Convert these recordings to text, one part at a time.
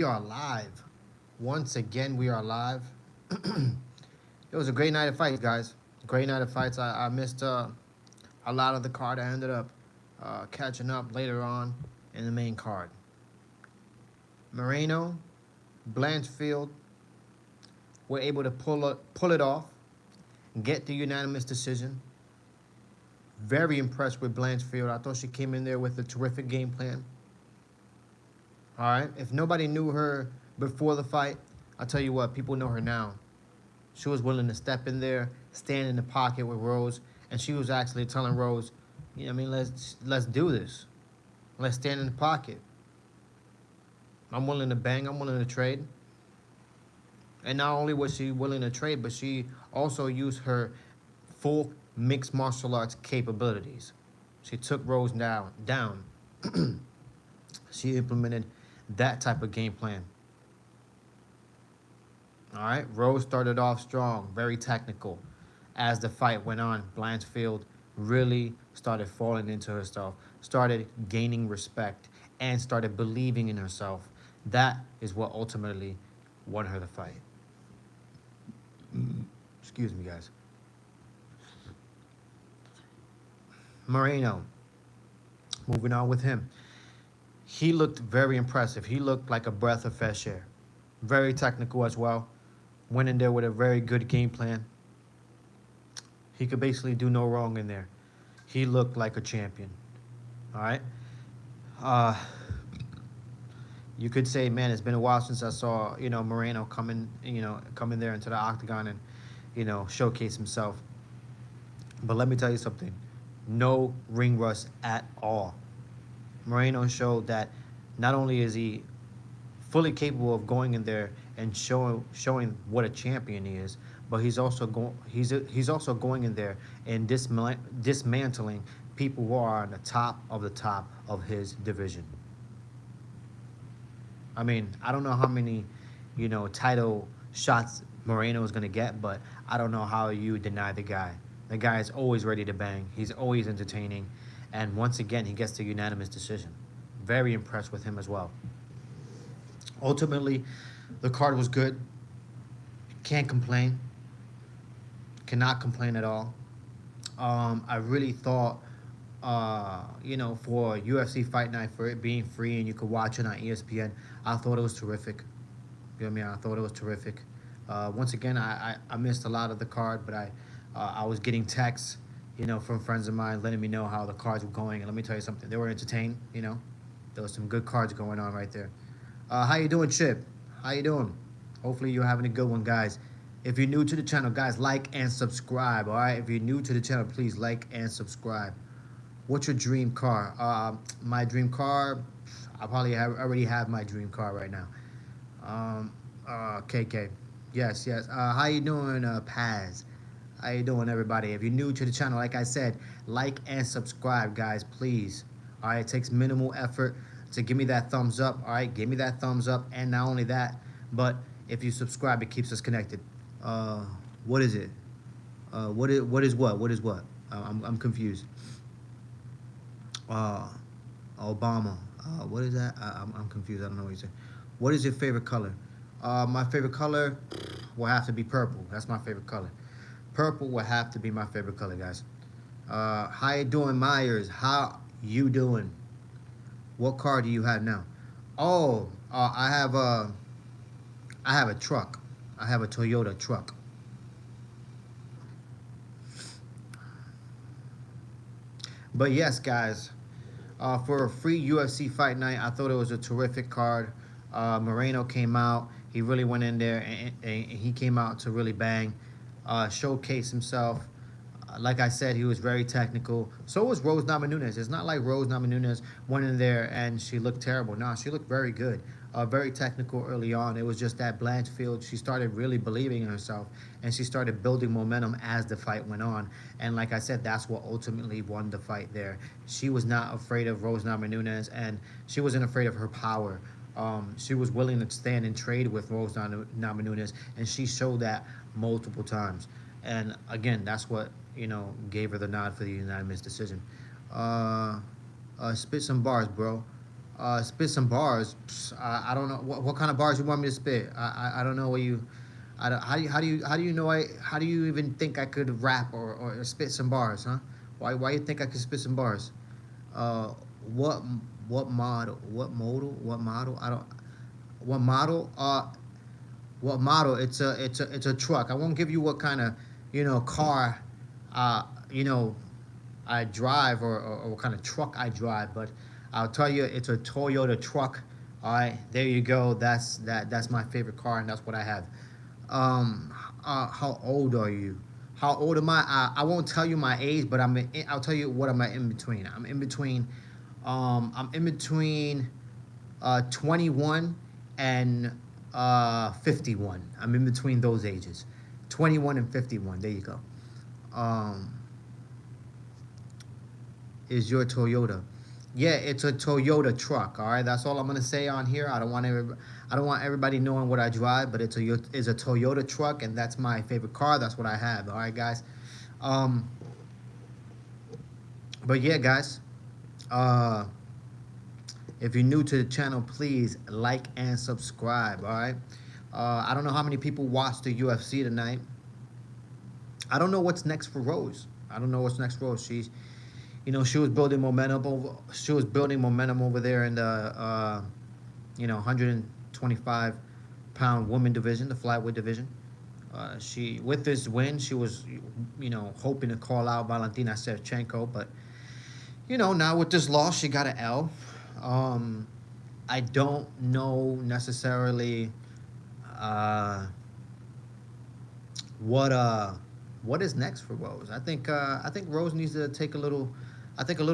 We are live. Once again, we are live. It was a great night of fights, guys. Great night of fights. I missed a lot of the card. I ended up catching up later on in the main card. Moreno, Blanchfield were able to pull it off, get the unanimous decision. Very impressed with Blanchfield. I thought she came in there with a terrific game plan. All right. If nobody knew her before the fight, I'll tell you what, people know her now. She was willing to step in there, stand in the pocket with Rose, and she was actually telling Rose, let's do this. Let's stand in the pocket. I'm willing to bang, I'm willing to trade. And not only was she willing to trade, but she also used her full mixed martial arts capabilities. She took Rose down. She implemented that type of game plan. All right, Rose started off strong, very technical. As the fight went on, Blanchfield really started falling into herself, started gaining respect, and started believing in herself. That is what ultimately won her the fight. Excuse me, guys. Moreno, moving on with him. He looked very impressive. He looked like a breath of fresh air. Very technical as well. Went in there with a very good game plan. He could basically do no wrong in there. He looked like a champion. All right. Uh, you could say, man, it's been a while since I saw Moreno come in there into the octagon and showcase himself. But let me tell you something. No ring rust at all. Moreno showed that not only is he fully capable of going in there and showing what a champion he is, but he's also going in there and dismantling people who are on the top of his division. I mean, I don't know how many, title shots Moreno is gonna get, but I don't know how you deny the guy. The guy is always ready to bang. He's always entertaining, and once again, he gets the unanimous decision. Very impressed with him as well. Ultimately, the card was good. Can't complain. Cannot complain at all. I really thought, for UFC Fight Night, for it being free and you could watch it on ESPN, I thought it was terrific. You know what I mean? I thought it was terrific. Once again, I missed a lot of the card, but I was getting texts, from friends of mine letting me know how the cards were going. And let me tell you something, they were entertained. There was some good cards going on right there. How you doing, Chip? How you doing? Hopefully you're having a good one, guys. If you're new to the channel, guys, like and subscribe, all right? If you're new to the channel, please like and subscribe. What's your dream car? My dream car, I probably already have my dream car right now. KK. Yes. How you doing, Paz? How you doing, everybody? If you're new to the channel, like I said, like and subscribe, guys, please. All right, it takes minimal effort to give me that thumbs up. All right, give me that thumbs up, and not only that, but if you subscribe, it keeps us connected. What is it? What is what? What is what? I'm confused. Uh, Obama. What is that? I'm confused. I don't know what you said. What is your favorite color? My favorite color will have to be purple. That's my favorite color. Purple will have to be my favorite color, guys. How you doing, Myers? How you doing? What car do you have now? Oh, I have a truck. I have a Toyota truck. But yes, guys, for a free UFC Fight Night, I thought it was a terrific card. Moreno came out. He really went in there, and he came out to really bang, showcase himself. Like I said, he was very technical. So was Rose Namajunas. It's not like Rose Namajunas went in there and she looked terrible. No, she looked very good. Very technical early on. It was just that Blanchfield, she started really believing in herself, and she started building momentum as the fight went on. And like I said, that's what ultimately won the fight there. She was not afraid of Rose Namajunas, and she wasn't afraid of her power. She was willing to stand and trade with Rose Namajunas, and she showed that multiple times. And again, that's what gave her the nod for the unanimous decision. Spit some bars, bro. spit some bars. I don't know what kind of bars you want me to spit. I don't know what you. I don't, how do you know how do you even think I could rap or spit some bars, huh? Why you think I could spit some bars? Uh, what what model? I don't what model? What model? It's a truck. I won't give you what kind of car, uh, you know I drive or what kind of truck I drive, but I'll tell you it's a Toyota truck. All right, there you go. That's my favorite car, and that's what I have. How old are you? How old am I? I won't tell you my age, but I'll tell you what am I in between. I'm in between 21 and 51. I'm in between those ages, 21 and 51. There you go. Um, is your Toyota? Yeah, it's a Toyota truck. All right, that's all I'm gonna say on here. I don't want everybody knowing what I drive, but it's a Toyota truck, and that's my favorite car. That's what I have. All right, guys. Um, but yeah, guys. Uh, if you're new to the channel, please like and subscribe. All right. I don't know how many people watched the UFC tonight. I don't know what's next for Rose. I don't know what's next for Rose. She was building momentum. She was building momentum over there in the 125-pound woman division, the flyweight division. She with this win, she was hoping to call out Valentina Shevchenko, but now with this loss, she got an L. Um, I don't know necessarily uh, what uh what is next for Rose. I think Rose needs to take a little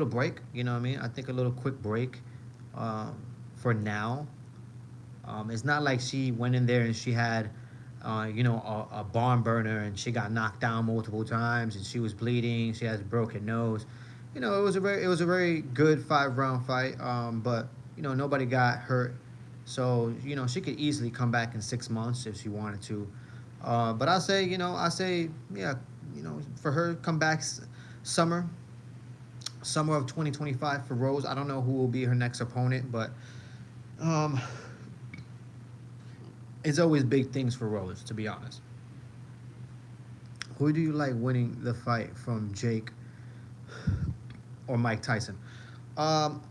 break. You know what I mean? I think a little quick break for now. It's not like she went in there and she had a barn burner and she got knocked down multiple times and she was bleeding. She has a broken nose. It was a very good 5 round fight. But nobody got hurt, so she could easily come back in 6 months if she wanted to. But I say, yeah, for her come back summer, summer of 2025 for Rose. I don't know who will be her next opponent, but um, it's always big things for Rose, to be honest. Who do you like winning the fight from Jake or Mike Tyson? Um,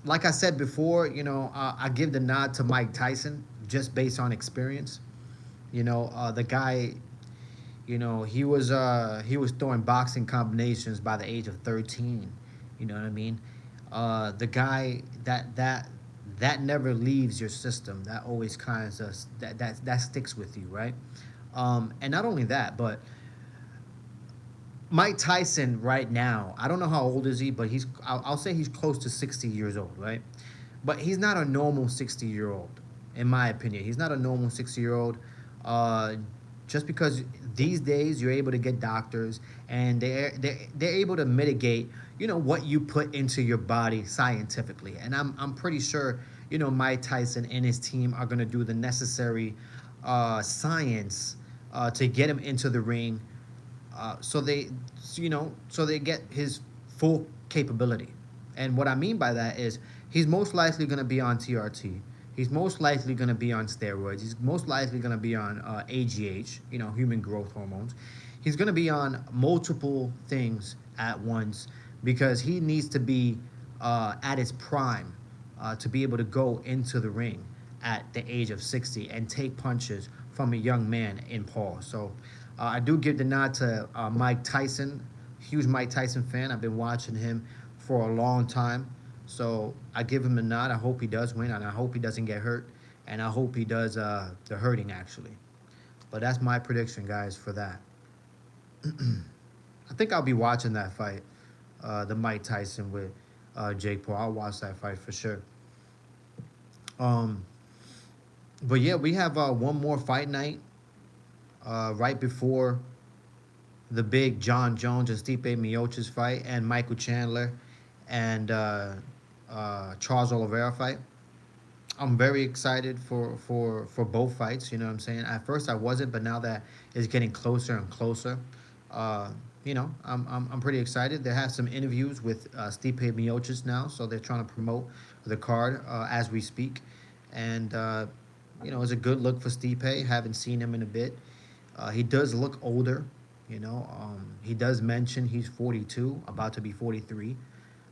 like I said before, I give the nod to Mike Tyson just based on experience. The guy, he was throwing boxing combinations by the age of 13. You know what I mean? The guy that never leaves your system. That always kind of that sticks with you, right? And not only that, but Mike Tyson right now, I don't know how old is he, but I'll say he's close to 60 years old, right? But he's not a normal 60-year-old, in my opinion. He's not a normal 60-year-old. Uh, just because these days you're able to get doctors and they're able to mitigate, what you put into your body scientifically. And I'm pretty sure, Mike Tyson and his team are gonna do the necessary science to get him into the ring so they get his full capability. And what I mean by that is he's most likely going to be on TRT. He's most likely going to be on steroids. He's most likely going to be on AGH, human growth hormones. He's going to be on multiple things at once because he needs to be at his prime to be able to go into the ring at the age of 60 and take punches from a young man in Paul. So I do give the nod to Mike Tyson. Huge Mike Tyson fan. I've been watching him for a long time. So I give him a nod. I hope he does win, and I hope he doesn't get hurt, and I hope he does the hurting, actually. But that's my prediction, guys, for that. I think I'll be watching that fight, the Mike Tyson with Jake Paul. I'll watch that fight for sure. Um, but yeah, we have one more fight night right before the big John Jones and Stipe Miocic fight and Michael Chandler and Charles Oliveira fight. I'm very excited for both fights. You know what I'm saying? At first I wasn't, but now that it's getting closer and closer, uh, I'm pretty excited. They have some interviews with Stipe Miocic now, so they're trying to promote the card as we speak, and it's a good look for Stipe. Haven't seen him in a bit. He does look older. He does mention he's 42, about to be 43.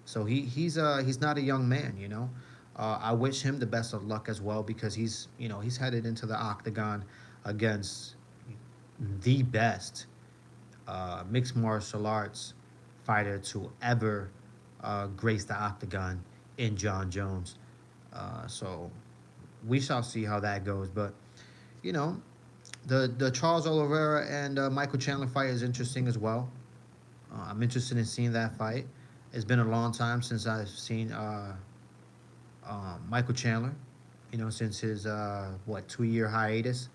So he's not a young man. I wish him the best of luck as well because he's headed into the octagon against the best mixed martial arts fighter to ever grace the octagon in John Jones. So we shall see how that goes. But you know, the Charles Oliveira and Michael Chandler fight is interesting as well. I'm interested in seeing that fight. It's been a long time since I've seen Michael Chandler. Since his 2-year hiatus,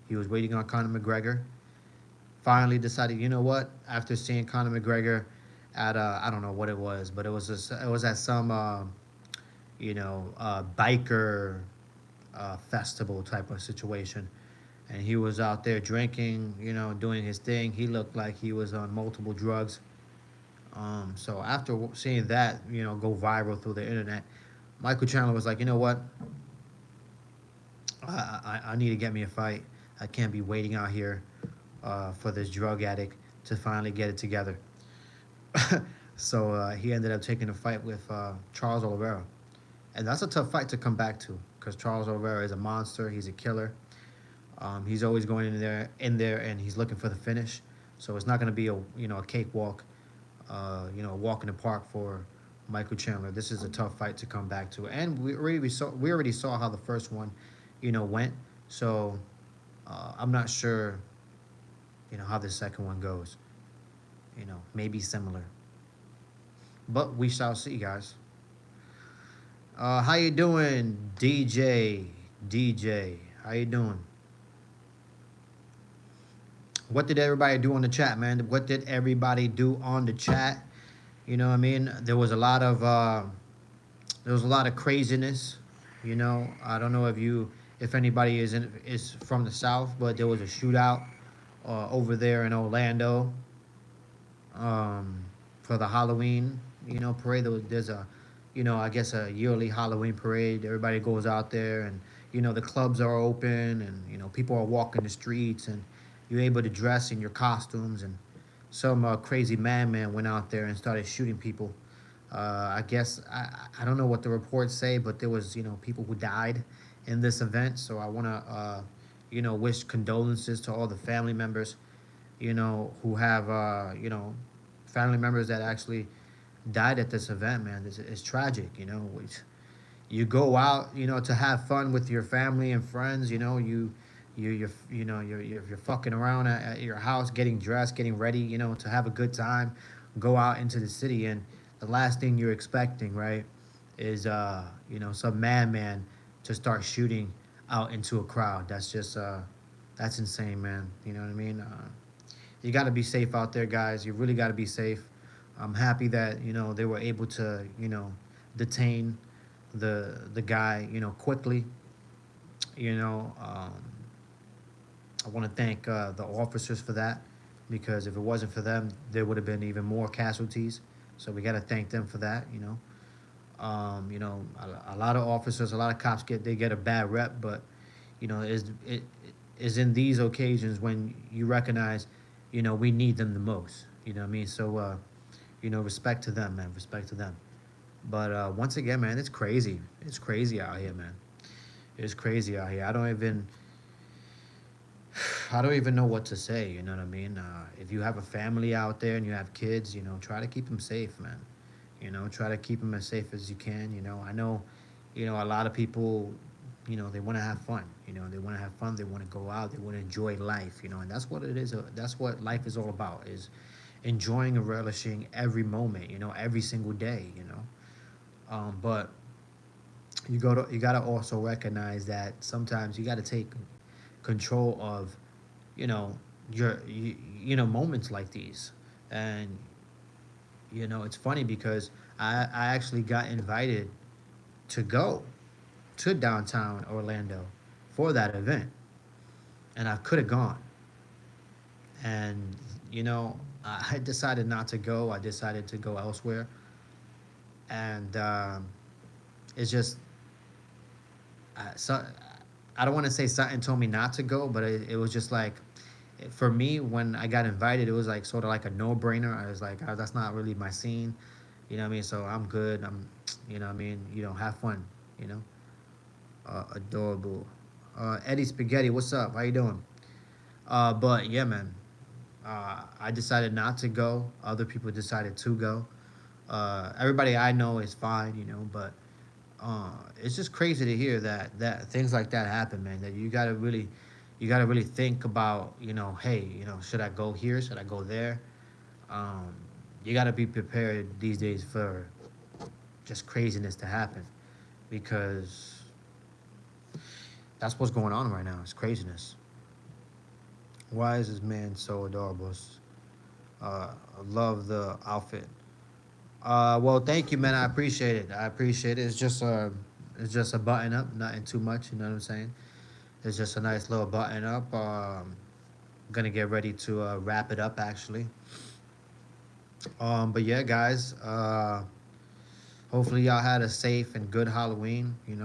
he was waiting on Conor McGregor. Finally decided, you know what? After seeing Conor McGregor at I don't know what it was, but it was at some biker festival type of situation, and he was out there drinking, doing his thing. He looked like he was on multiple drugs. So after seeing that, go viral through the internet, Michael Chandler was like, you know what? I need to get me a fight. I can't be waiting out here for this drug addict to finally get it together. So he ended up taking a fight with Charles Oliveira, and that's a tough fight to come back to because Charles Oliveira is a monster. He's a killer. He's always going in there, and he's looking for the finish. So it's not going to be a cakewalk, walk in the park for Michael Chandler. This is a tough fight to come back to, and we already saw how the first one, went. So I'm not sure, how the second one goes. Maybe similar, but we shall see, guys. How you doing, DJ? DJ, how you doing? What did everybody do on the chat, man? What did everybody do on the chat? You know what I mean? There was a lot of craziness. I don't know if anybody is from the South, but there was a shootout over there in Orlando for the Halloween parade. There's I guess a yearly Halloween parade. Everybody goes out there, and the clubs are open, and people are walking the streets, and you're able to dress in your costumes. And some crazy madman went out there and started shooting people. I guess I don't know what the reports say, but there was people who died in this event. So I want to wish condolences to all the family members who have family members that actually died at this event. Man, it's tragic. You go out to have fun with your family and friends. You're fucking around at your house, getting dressed, getting ready, to have a good time, go out into the city, and the last thing you're expecting, right, is some madman to start shooting out into a crowd. That's just that's insane, man. You know what I mean? You got to be safe out there, guys. You really got to be safe. I'm happy that they were able to detain the guy quickly. You know, I want to thank the officers for that because if it wasn't for them, there would have been even more casualties. So we got to thank them for that. A lot of officers, a lot of cops get a bad rep, but it is in these occasions when you recognize we need them the most. You know what I mean? So respect to them, man. Respect to them. But once again, man, it's crazy. It's crazy out here, man. It's crazy out here. I don't even know what to say. You know what I mean? If you have a family out there and you have kids, try to keep them safe, man. Try to keep them as safe as you can. I know, a lot of people, they want to have fun. They want to have fun. They want to go out. They want to enjoy life. And that's what it is. That's what life is all about. Is enjoying and relishing every moment. Every single day. But you gotta also recognize that sometimes you gotta take control of your moments like these. And it's funny because I actually got invited to go to downtown Orlando for that event, and I could have gone. And I decided not to go. I decided to go elsewhere. And it's just so I don't want to say something told me not to go, but it was just like for me when I got invited, it was like sort of like a no brainer. I was like, that's not really my scene, you know what I mean? So I'm good. You know what I mean? Have fun, you know. Adorable. Eddie Spaghetti, what's up? How you doing? But yeah, man. I decided not to go. Other people decided to go. Everybody I know is fine, but it's just crazy to hear that things like that happen, man. That you gotta really think about, hey, should I go here? Should I go there? Um, you gotta be prepared these days for just craziness to happen because that's what's going on right now. It's craziness. Why is this man so adorable? I love the outfit. Well, thank you, man. I appreciate it. I appreciate it. It's just a button up, nothing too much. You know what I'm saying? It's just a nice little button up. Gonna get ready to wrap it up, actually. But yeah, guys. Hopefully y'all had a safe and good Halloween. We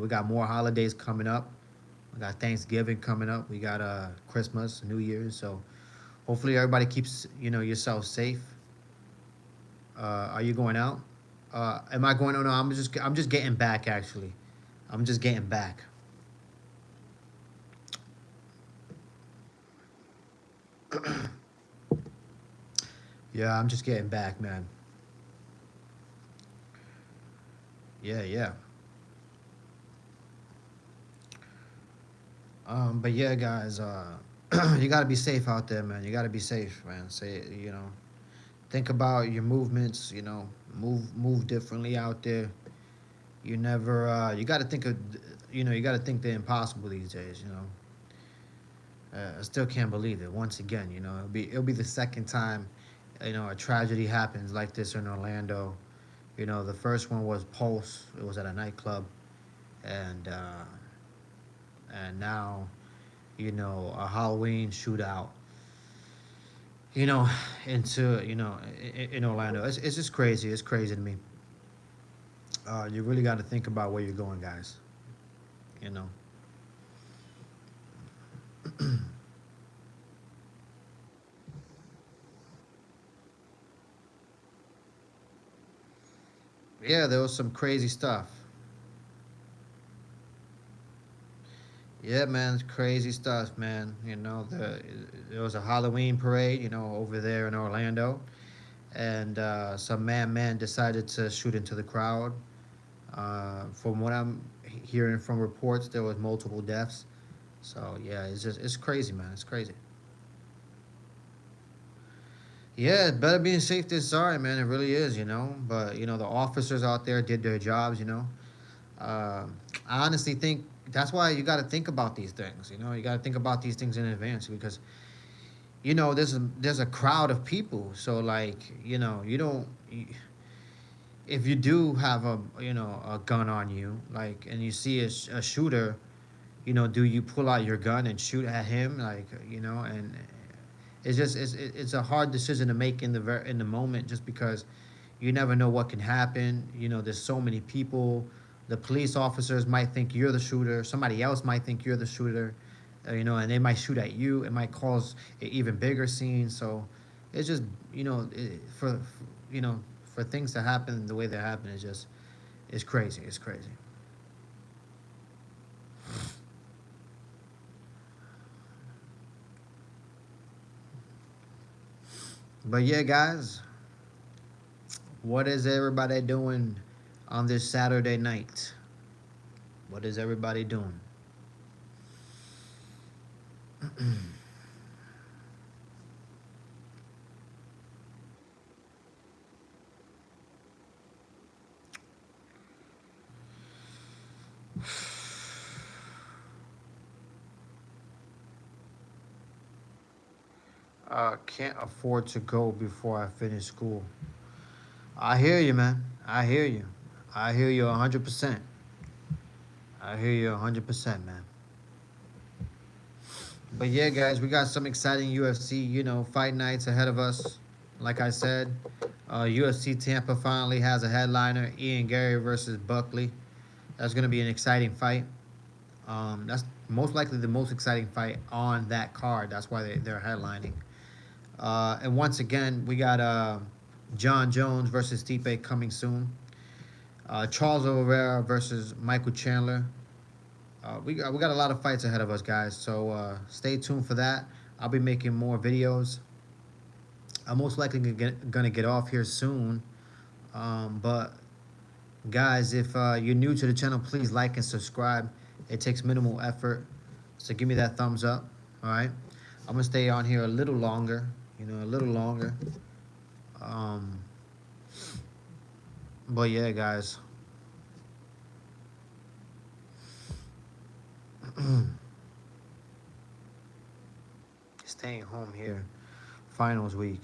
got more holidays coming up. We got Thanksgiving coming up. We got Christmas, New Year's. So hopefully everybody keeps yourself safe. Are you going out? Am I going? Oh no, I'm just getting back actually. I'm just getting back. Yeah, I'm just getting back, man. Yeah, yeah. But yeah, guys, you gotta be safe out there, man. You gotta be safe, man. Think about your movements. Move differently out there. You never. You gotta think of. You gotta think the impossible these days. I still can't believe it. Once again, it'll be the second time, a tragedy happens like this in Orlando. The first one was Pulse. It was at a nightclub, and now, a Halloween shootout. You know, into in Orlando. It's just crazy. It's crazy to me. You really got to think about where you're going, guys. You know. Yeah, there was some crazy stuff. Yeah, man, it's crazy stuff, man. There was a Halloween parade, over there in Orlando, and some man decided to shoot into the crowd. From what I'm hearing from reports, there was multiple deaths. So yeah, it's crazy, man. It's crazy. Yeah, it's better being safe than sorry, man. It really is, But the officers out there did their jobs, Uh, I honestly think that's why you got to think about these things. You got to think about these things in advance because there's a crowd of people. So like you don't. If you do have a gun on you, like, and you see a shooter, do you pull out your gun and shoot at him, like, and it's a hard decision to make in the moment, just because you never know what can happen. There's so many people. The police officers might think you're the shooter. Somebody else might think you're the shooter. And they might shoot at you. It might cause an even bigger scene. So it's just for things to happen the way they happen, it's crazy. It's crazy. But yeah, guys, what is everybody doing on this Saturday night? What is everybody doing? Can't afford to go before I finish school. I hear you, man. I hear you. I hear you 100%. I hear you 100%, man. But yeah, guys, we got some exciting UFC, fight nights ahead of us. Like I said, UFC Tampa finally has a headliner: Ian Gary versus Buckley. That's going to be an exciting fight. That's most likely the most exciting fight on that card. That's why they're headlining. And once again, we got John Jones versus Stipe coming soon. Charles Oliveira versus Michael Chandler. We got a lot of fights ahead of us, guys. So stay tuned for that. I'll be making more videos. I'm most likely gonna get off here soon. But guys, if you're new to the channel, please like and subscribe. It takes minimal effort, so give me that thumbs up. All right, I'm gonna stay on here a little longer. You know, a little longer. Um, but yeah, guys. Staying home here. Finals week.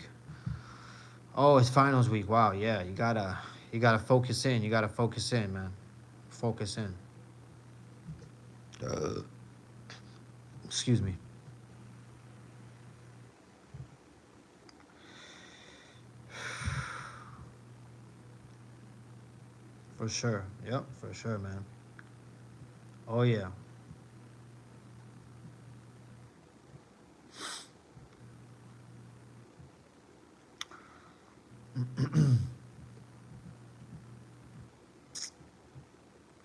Oh, it's finals week. Wow, yeah. You gotta focus in. You gotta focus in, man. Focus in. Uh, excuse me. For sure. Yep, for sure, man. Oh yeah.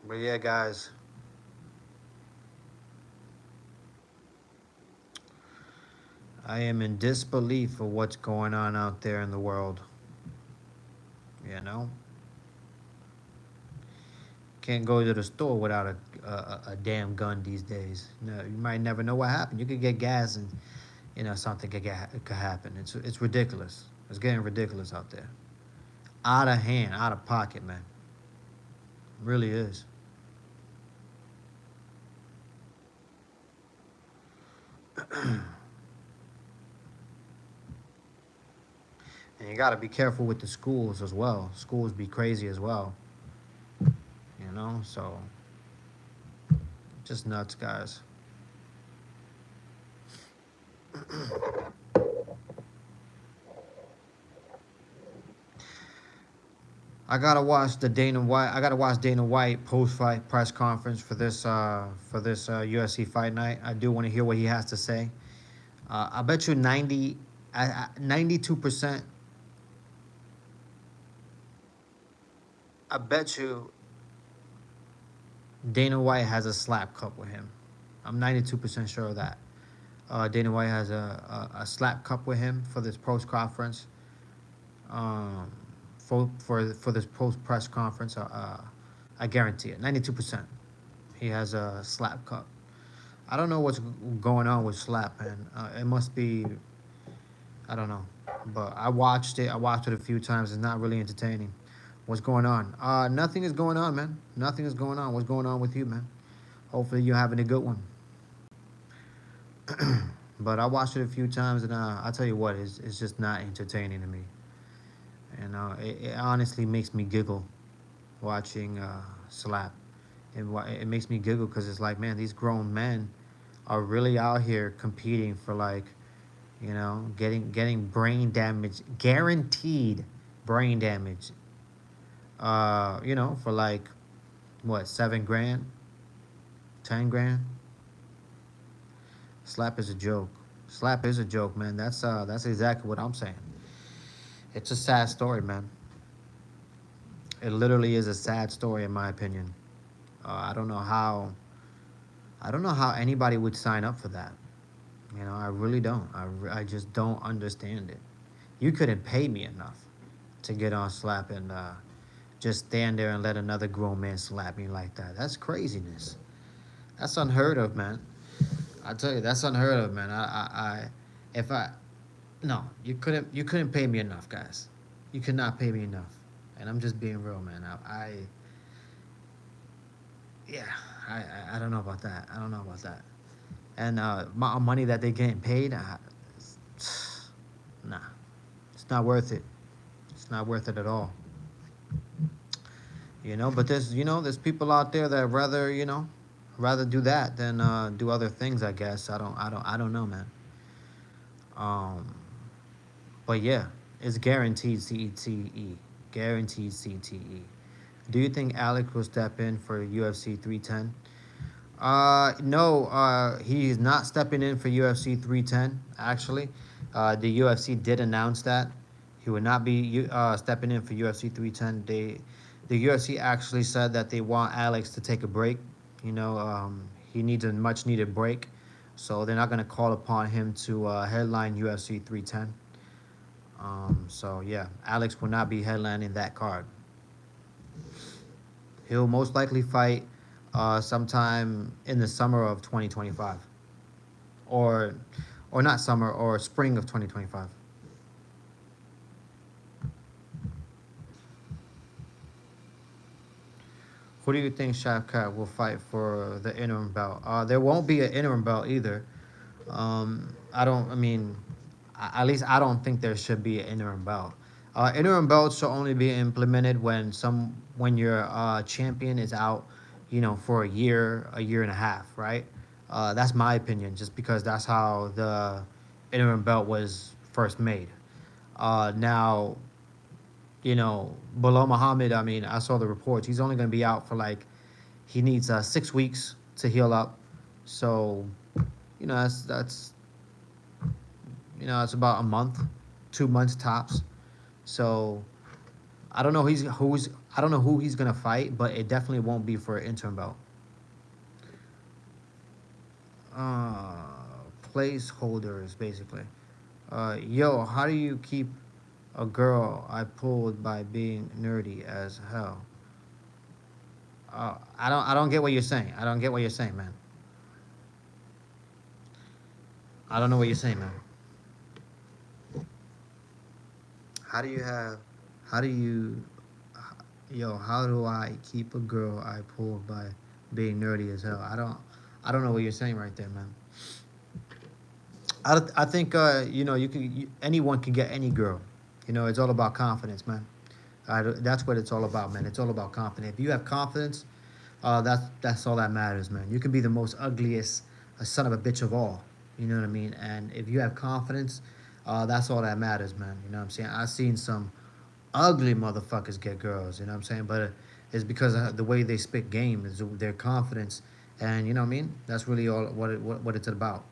But yeah, guys. I am in disbelief of what's going on out there in the world. You know, can't go to the store without a damn gun these days. You might never know what happened. You could get gas and something could happen. It's ridiculous. It's getting ridiculous out there. Out of hand, out of pocket, man. It really is. And you got to be careful with the schools as well. Schools be crazy as well. So just nuts, guys. I gotta watch Dana White post-fight press conference for this UFC fight night. I do want to hear what he has to say. I bet you 92%. I bet you Dana White has a slap cup with him. I'm 92% sure of that. Dana White has a slap cup with him for this post conference. Um, for this post press conference, I guarantee it. 92%. He has a slap cup. I don't know what's going on with slap, man. It must be, I don't know, but I watched it. I watched it a few times. It's not really entertaining. What's going on? Nothing is going on, man. Nothing is going on. What's going on with you, man? Hopefully you're having a good one. But I watched it a few times, and I'll tell you what, it's just not entertaining to me. And it honestly makes me giggle watching Slap. It makes me giggle because it's like, man, these grown men are really out here competing for, like, getting brain damage, guaranteed brain damage. For like what, 7 grand, 10 grand. Slap is a joke. Slap is a joke, man. That's exactly what I'm saying. It's a sad story, man. It literally is a sad story, in my opinion. I don't know how. I don't know how anybody would sign up for that. I really don't. I just don't understand it. You couldn't pay me enough to get on Slap and just stand there and let another grown man slap me like that. That's craziness. That's unheard of, man. I tell you, that's unheard of, man. If I, no, you couldn't pay me enough, guys. You could not pay me enough, and I'm just being real, man. Yeah, I don't know about that. I don't know about that. And money that they getting paid, nah, it's not worth it. It's not worth it at all. But there's people out there that rather do that than do other things. I guess I don't know, man. Um, but yeah, It's guaranteed CTE. Guaranteed CTE. Do you think Alex will step in for UFC 310? No, he's not stepping in for UFC 310, actually. The UFC did announce that. He would not be stepping in for UFC 310. The UFC actually said that they want Alex to take a break. You know, he needs a much needed break. So they're not going to call upon him to headline UFC 310. So, yeah, Alex will not be headlining that card. He'll most likely fight sometime in the summer of 2025, or not summer, or spring of 2025. Who do you think Shavkat will fight for the interim belt? There won't be an interim belt either. I don't. I mean, at least I don't think there should be an interim belt. Interim belts should only be implemented when your champion is out, you know, for a year and a half, right? That's my opinion, just because that's how the interim belt was first made. Now, you know, Bilal Muhammad, I mean, I saw the reports. He's only going to be out for like, he needs 6 weeks to heal up. So, you know, it's about a month, 2 months tops. So, I don't know I don't know who he's gonna fight, but it definitely won't be for an interim belt. Uh, Placeholders, basically. Yo, how do you keep a girl I pulled by being nerdy as hell? I don't get what you're saying. I don't get what you're saying, man. I don't know what you're saying, man. How do you have? How do you? Yo, how do I keep a girl I pulled by being nerdy as hell? I don't know what you're saying right there, man. I think you know, anyone can get any girl. You know, it's all about confidence, man. That's what it's all about, man. It's all about confidence. If you have confidence, that's all that matters, man. You can be the most ugliest son of a bitch of all. You know what I mean? And if you have confidence, that's all that matters, man. You know what I'm saying? I've seen some ugly motherfuckers get girls. You know what I'm saying? But it's because of the way they spit game, is their confidence, and you know what I mean. That's really all what it's about.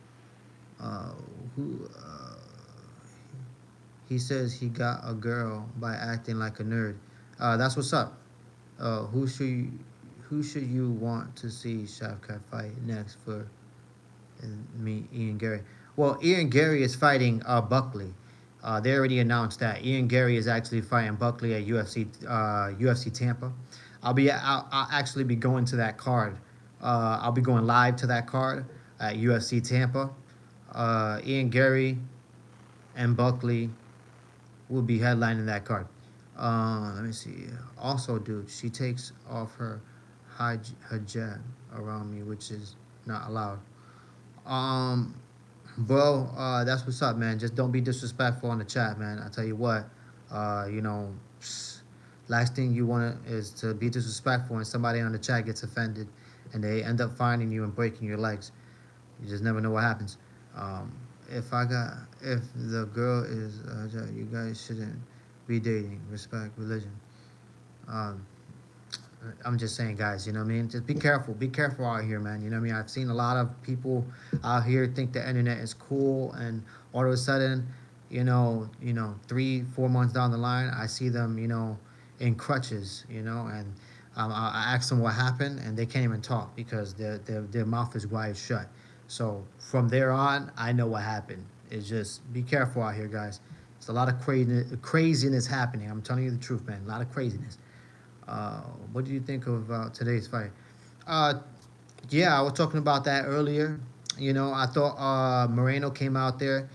Uh, who He says he got a girl by acting like a nerd. That's what's up. Uh, who should you, who should you want to see Shavkat fight next for me, Ian Gary? Well, Ian Gary is fighting Buckley. They already announced that Ian Gary is actually fighting Buckley at UFC Tampa. I'll actually be going to that card. I'll be going live to that card at UFC Tampa. Ian Gary and Buckley will be headlining that card. Let me see. Also, dude, she takes off her hijab around me, which is not allowed. Um, Bro, that's what's up, man. Just don't be disrespectful on the chat, man. I tell you what, you know, last thing you want is to be disrespectful and somebody on the chat gets offended and they end up finding you and breaking your legs. You just never know what happens. Um, if the girl is, you guys shouldn't be dating. Respect religion. Um, I'm just saying, guys, you know what I mean? Just be careful. Be careful out here, man. You know what I mean? I've seen a lot of people out here think the internet is cool, and all of a sudden, 3, 4 months down the line, I see them, in crutches, and I ask them what happened, and they can't even talk because their mouth is wide shut. So from there on, I know what happened. It's just be careful out here, guys. It's a lot of craziness happening. I'm telling you the truth, man. A lot of craziness. Uh, what do you think of today's fight? Uh, yeah, I was talking about that earlier. I thought Moreno came out there,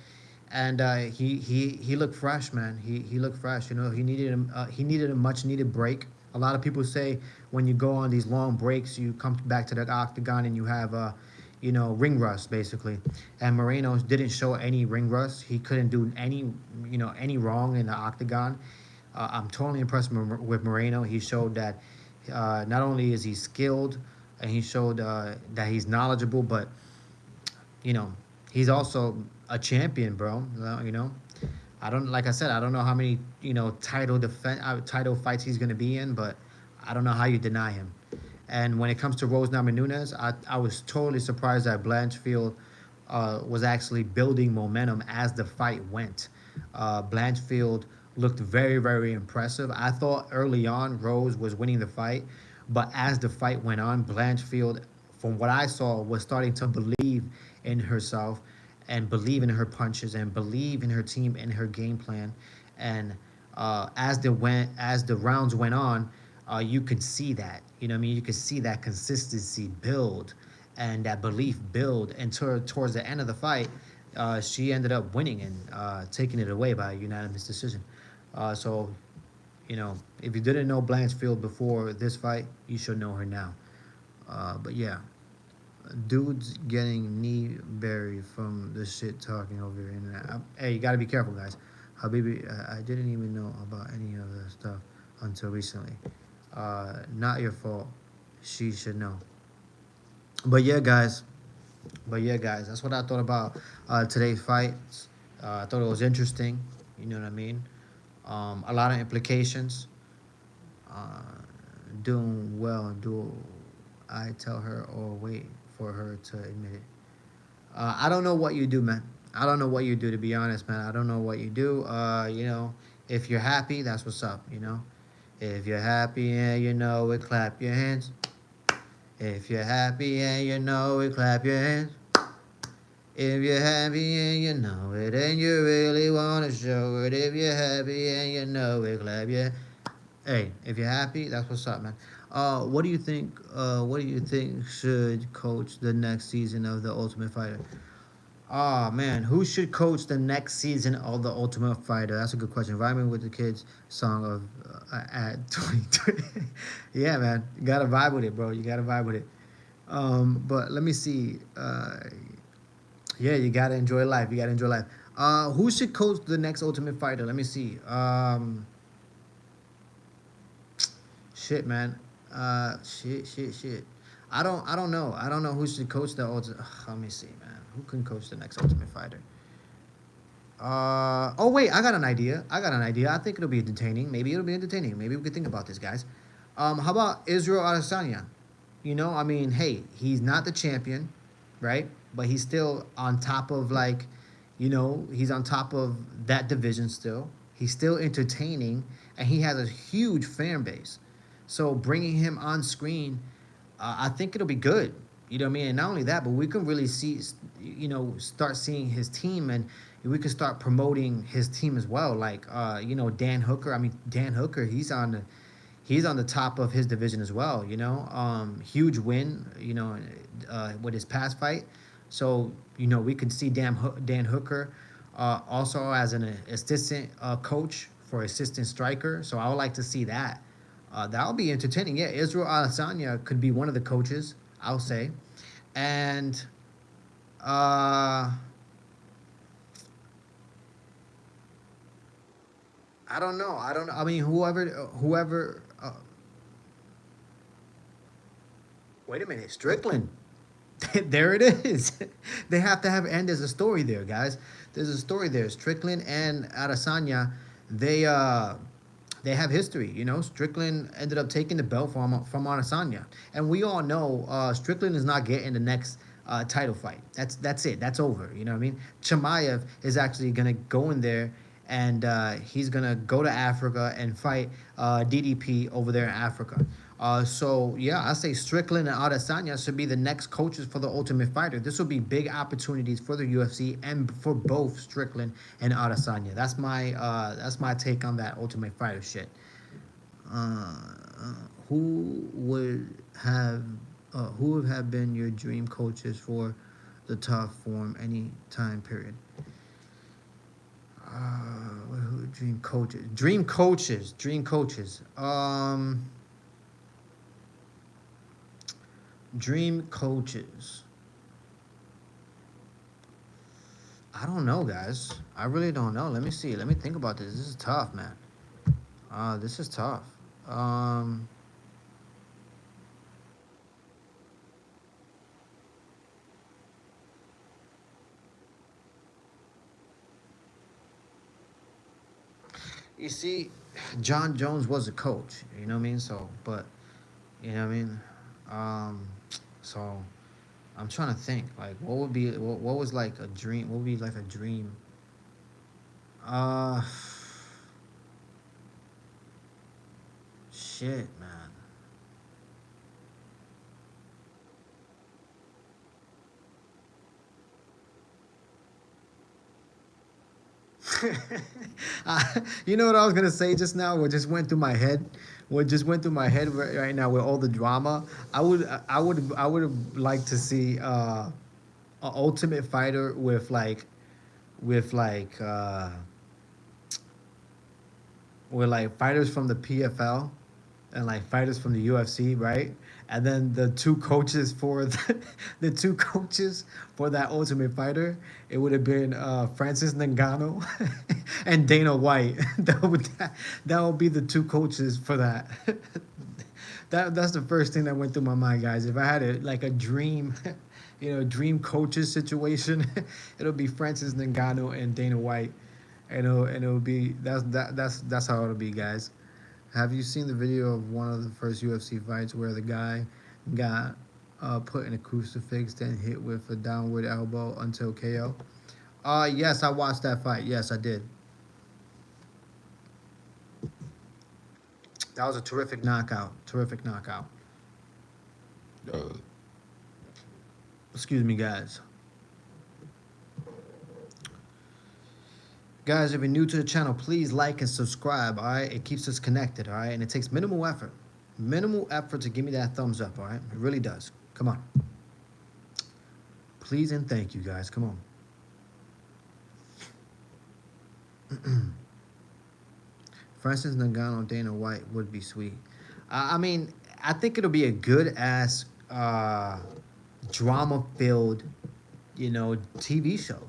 and he looked fresh, man. He looked fresh. He needed a much needed break. A lot of people say when you go on these long breaks, you come back to the octagon and you have ring rust basically. And Moreno didn't show any ring rust. He couldn't do any wrong in the octagon. I'm totally impressed with Moreno. He showed that not only is he skilled, and he showed that he's knowledgeable, but you know he's also a champion, bro. I don't like I said I don't know how many title fights he's gonna be in, but I don't know how you deny him. And when it comes to Rose Namajunas, I was totally surprised that Blanchfield was actually building momentum as the fight went. Blanchfield looked very impressive. I thought early on Rose was winning the fight, but as the fight went on, Blanchfield, from what I saw, was starting to believe in herself and believe in her punches and believe in her team and her game plan. And as the rounds went on, you could see that. You know what I mean? You could see that consistency build and that belief build. And towards the end of the fight, she ended up winning and taking it away by a unanimous decision. So, if you didn't know Blanchfield before this fight, you should know her now. But yeah, dudes getting knee buried from the shit talking over the internet. Hey, you gotta be careful, guys. Habibi, I didn't even know about any of the stuff until recently. Not your fault. She should know. But yeah, guys. That's what I thought about today's fights. I thought it was interesting. You know what I mean? A lot of implications. Uh, Doing well. Do I tell her or wait for her to admit it? I don't know what you do, man. I don't know what you do, to be honest, man. I don't know what you do. If you're happy, that's what's up. If you're happy and you know it, clap your hands. If you're happy and you know it, clap your hands. If you're happy and you know it, and you really wanna show it. If you're happy and you know it, clap your. Hey, if you're happy, that's what's up, man. What do you think? What do you think should coach the next season of the Ultimate Fighter? Oh man, who should coach the next season of the Ultimate Fighter? That's a good question. Rhyming with the Kids song of at 2020. Yeah, man, you gotta vibe with it, bro. You gotta vibe with it. But let me see. Yeah, you gotta enjoy life. You gotta enjoy life. Who should coach the next Ultimate Fighter? Let me see. Shit, man. Shit. I don't know. I don't know who should coach the Ultimate. Let me see, man. Who can coach the next Ultimate Fighter? Oh wait, I got an idea. I think it'll be entertaining. Maybe it'll be entertaining. Maybe we could think about this, guys. How about Israel Adesanya? I mean, hey, he's not the champion, right? But he's still on top of he's on top of that division still. He's still entertaining, and he has a huge fan base. So bringing him on screen, I think it'll be good. You know what I mean? And not only that, but we can really start seeing his team, and we can start promoting his team as well. Like, Dan Hooker. I mean, Dan Hooker, he's on the top of his division as well. Huge win. With his past fight. So we could see Dan Hooker also as an assistant coach for assistant striker. So I would like to see that. That'll be entertaining. Yeah, Israel Adesanya could be one of the coaches. I'll say, and I don't know. I don't know. I mean, whoever. Wait a minute, Strickland. There it is. They have to have, and there's a story there, guys. There's a story there. Strickland and Adesanya, they have history. Strickland ended up taking the belt from Adesanya, and we all know Strickland is not getting the next title fight. That's it. That's over. You know what I mean? Chimaev is actually gonna go in there, and he's gonna go to Africa and fight DDP over there in Africa. So yeah, I say Strickland and Adesanya should be the next coaches for the Ultimate Fighter. This will be big opportunities for the UFC and for both Strickland and Adesanya. That's my take on that Ultimate Fighter shit. Uh, who would have been your dream coaches for the tough form any time period? Dream coaches. Dream coaches. I don't know, guys. I really don't know. Let me see. Let me think about this. This is tough, man. This is tough. Um, You see, John Jones was a coach. You know what I mean? So, but you know what I mean. Um, so I'm trying to think. Like, what was like a dream? What would be like a dream? Uh, shit, man. You know what I was gonna say just now? What just went through my head? What just went through my head right now with all the drama? I would have liked to see a Ultimate Fighter with like with like fighters from the PFL and like fighters from the UFC, right? And then the two coaches for the two coaches for that Ultimate Fighter, it would have been Francis Ngannou and Dana White. That would be the two coaches for that. That's the first thing that went through my mind, guys. If I had like a dream, dream coaches situation, it'll be Francis Ngannou and Dana White, and it'll be that's how it'll be, guys. Have you seen the video of one of the first UFC fights where the guy got put in a crucifix, then hit with a downward elbow until KO? Yes, I watched that fight. Yes, I did. That was a terrific knockout. Terrific knockout. Excuse me, guys. Guys, if you're new to the channel, please like and subscribe, all right? It keeps us connected, all right? And it takes minimal effort. Minimal effort to give me that thumbs up, all right? It really does. Come on. Please and thank you, guys. Come on. Francis Ngannou, Dana White would be sweet. I mean, I think it'll be a good ass drama-filled, TV show.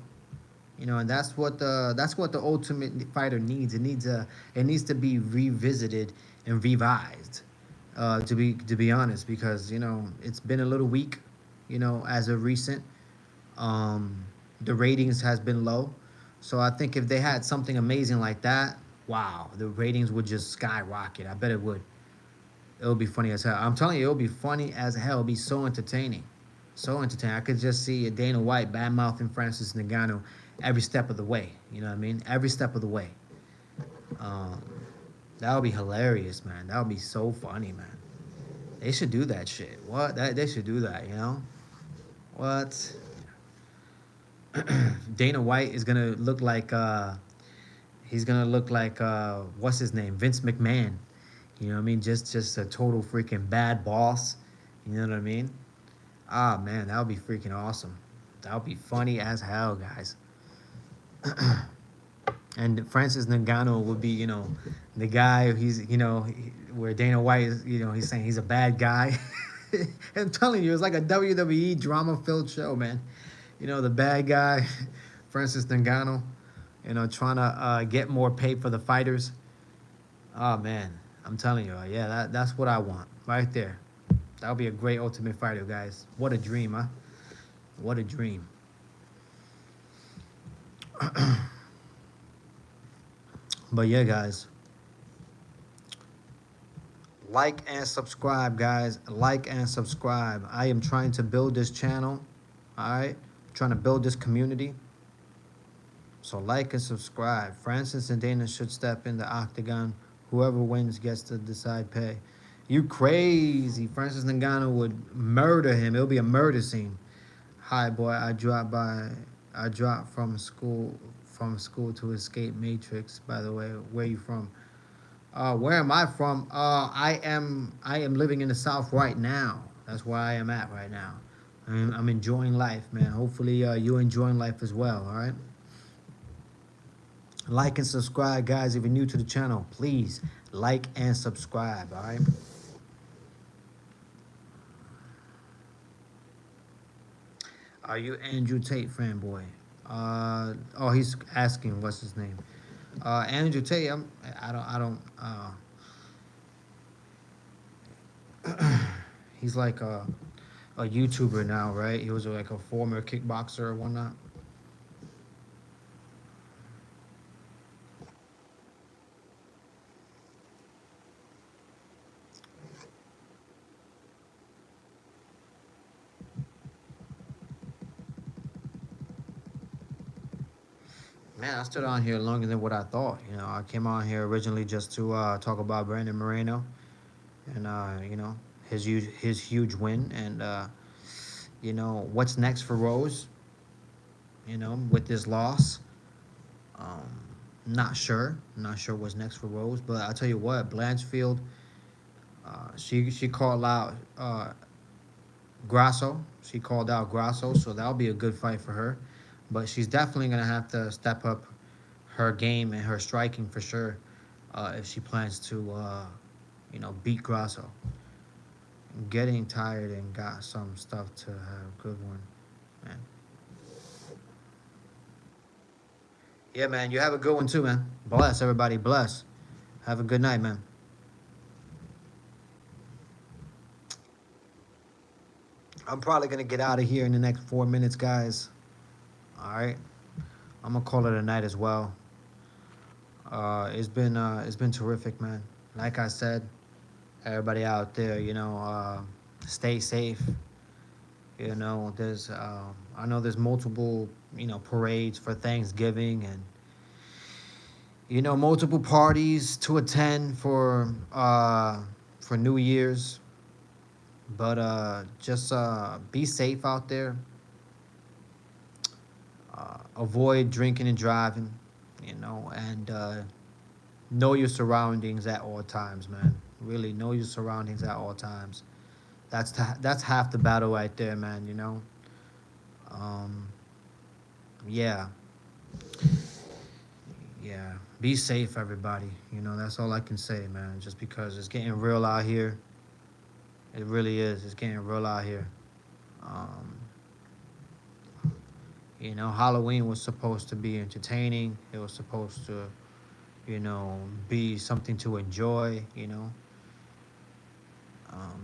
And that's what the Ultimate Fighter needs. It needs to be revisited and revised. To be honest, because it's been a little weak. As of recent, um, the ratings has been low. So I think if they had something amazing like that, wow, the ratings would just skyrocket. I bet it would. It'll be funny as hell. I'm telling you, it'll be funny as hell. It'll be so entertaining. So entertaining. I could just see a Dana White bad mouthing Francis Ngannou every step of the way. You know what I mean? Every step of the way. Um, that would be hilarious, man. That would be so funny, man. They should do that shit. What? They should do that, What? Dana White is gonna look like he's gonna look like what's his name? Vince McMahon. You know what I mean? Just a total freaking bad boss. You know what I mean? Ah man, that would be freaking awesome. That would be funny as hell, guys. And Francis Ngannou would be, the guy. Where Dana White is, he's saying he's a bad guy. I'm telling you, it's like a WWE drama-filled show, man. The bad guy, Francis Ngannou, trying to get more pay for the fighters. Oh man, I'm telling you, yeah, that's what I want right there. That would be a great Ultimate Fighter, guys. What a dream, huh? What a dream. But yeah, guys, like and subscribe, guys. Like and subscribe. I am trying to build this channel. All right, trying to build this community. So like and subscribe. Francis and Dana should step in the octagon. Whoever wins gets to decide pay. You crazy. Francis Ngannou would murder him. It'll be a murder scene. Hi, boy. I dropped from school to escape Matrix, by the way. Where you from? Where am I from? I am living in the South right now. That's where I am at right now. I'm enjoying life, man. Hopefully, you're enjoying life as well, all right? Like and subscribe, guys. If you're new to the channel, please like and subscribe, all right? Are you Andrew Tate fanboy? He's asking what's his name. Andrew Tate. He's like a YouTuber now, right? He was like a former kickboxer or whatnot. Man, I stood on here longer than what I thought. You know, I came on here originally just to talk about Brandon Moreno and you know, his huge win and you know what's next for Rose. You know, with this loss, um, not sure what's next for Rose. But I tell you what, Blanchfield, she called out Grasso. She called out Grasso, so that'll be a good fight for her. But she's definitely gonna have to step up her game and her striking for sure if she plans to, you know, beat Grasso. I'm getting tired and got some stuff to have a good one, man. Yeah, man. You have a good one too, man. Bless everybody. Bless. Have a good night, man. I'm probably gonna get out of here in the next 4 minutes, guys. All right. I'm gonna call it a night as well. It's been terrific, man. Like I said, everybody out there, you know, stay safe. You know, there's I know there's multiple, you know, parades for Thanksgiving and you know multiple parties to attend for New Year's. But just be safe out there. Avoid drinking and driving. You know, and know your surroundings at all times, man. Really know your surroundings at all times. That's half the battle right there, man. You know. Um, yeah, yeah. Be safe, everybody. You know, that's all I can say, man. Just because it's getting real out here. It really is. It's getting real out here. Um, you know, Halloween was supposed to be entertaining. It was supposed to, you know, be something to enjoy. You know,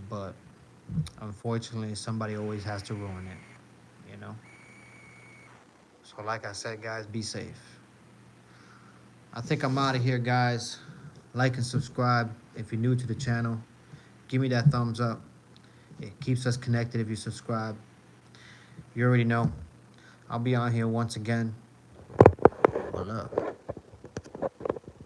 but unfortunately, somebody always has to ruin it. You know. So, like I said, guys, be safe. I think I'm out of here, guys. Like and subscribe if you're new to the channel. Give me that thumbs up. It keeps us connected if you subscribe. You already know. I'll be on here once again. What up?